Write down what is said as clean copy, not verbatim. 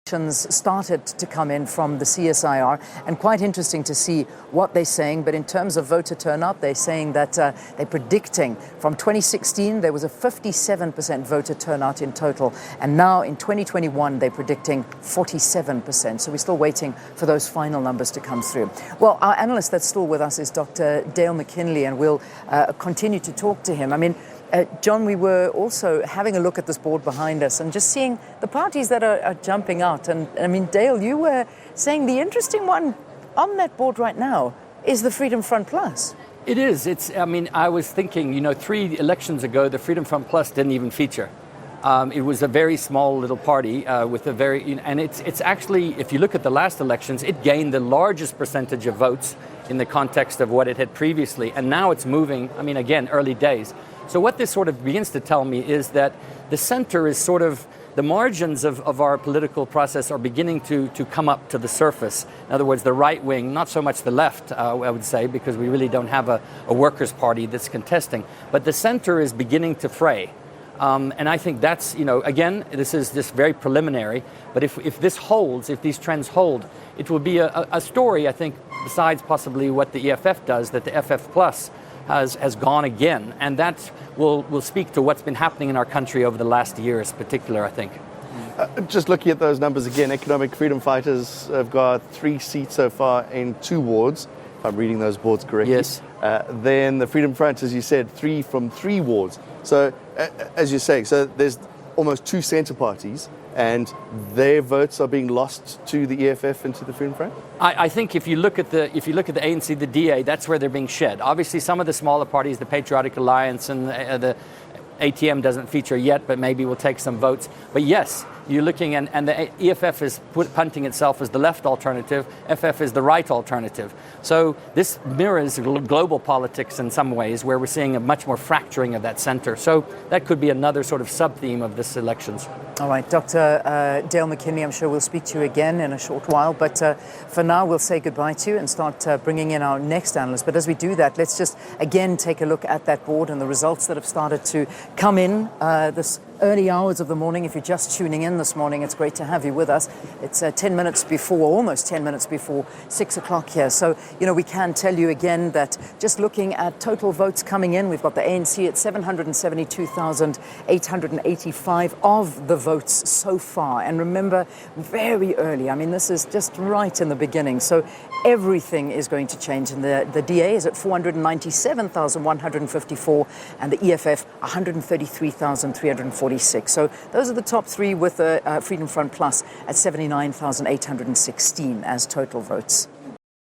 Started to come in from the CSIR, and quite interesting to see what they're saying. But in terms of voter turnout, they're saying that they're predicting from 2016 there was a 57% voter turnout in total, and now in 2021 they're predicting 47%. So we're still waiting for those final numbers to come through. Well, our analyst that's still with us is Dr. Dale McKinley, and we'll continue to talk to him. I mean, John, we were also having a look at this board behind us and just seeing the parties that are jumping out. And I mean, Dale, you were saying the interesting one on that board right now is the Freedom Front Plus. It is. I mean, I was thinking, 3 elections ago, the Freedom Front Plus didn't even feature. It was a very small little party with a very, and it's actually, if you look at the last elections, it gained the largest percentage of votes in the context of what it had previously. And now it's moving, I mean, again, early days. So what this sort of begins to tell me is that the center is sort of, the margins of our political process are beginning to come up to the surface. In other words, the right wing, not so much the left, I would say, because we really don't have a workers' party that's contesting. But the center is beginning to fray. And I think that's, again, this is just very preliminary. But if this holds, if these trends hold, it will be a story, I think, besides possibly what the EFF does, that the FF Plus has gone again, and that will speak to what's been happening in our country over the last years, in particular, I think. Just looking at those numbers again, Economic Freedom Fighters have got 3 seats so far in 2 wards, if I'm reading those boards correctly. Yes. Then the Freedom Front, as you said, 3 from 3 wards. So, as you're saying, so there's almost 2 centre parties, and their votes are being lost to the EFF and to the Freedom Front? I think if you look at the ANC, the DA, that's where they're being shed. Obviously, some of the smaller parties, the Patriotic Alliance and the ATM doesn't feature yet, but maybe will take some votes. But yes, you're looking, and the EFF is punting itself as the left alternative, FF is the right alternative. So this mirrors global politics in some ways, where we're seeing a much more fracturing of that center. So that could be another sort of sub-theme of this elections. All right, Dr. Dale McKinley, I'm sure we'll speak to you again in a short while, but for now we'll say goodbye to you and start bringing in our next analyst. But as we do that, let's just again take a look at that board and the results that have started to come in this early hours of the morning. If you're just tuning in this morning, it's great to have you with us. It's 10 minutes before, almost 10 minutes before 6 o'clock here. So, we can tell you again that just looking at total votes coming in, we've got the ANC at 772,885 of the votes so far. And remember, very early, I mean, this is just right in the beginning. So everything is going to change. And the DA is at 497,154 and the EFF 133,346. So those are the top 3, with the Freedom Front Plus at 79,816 as total votes.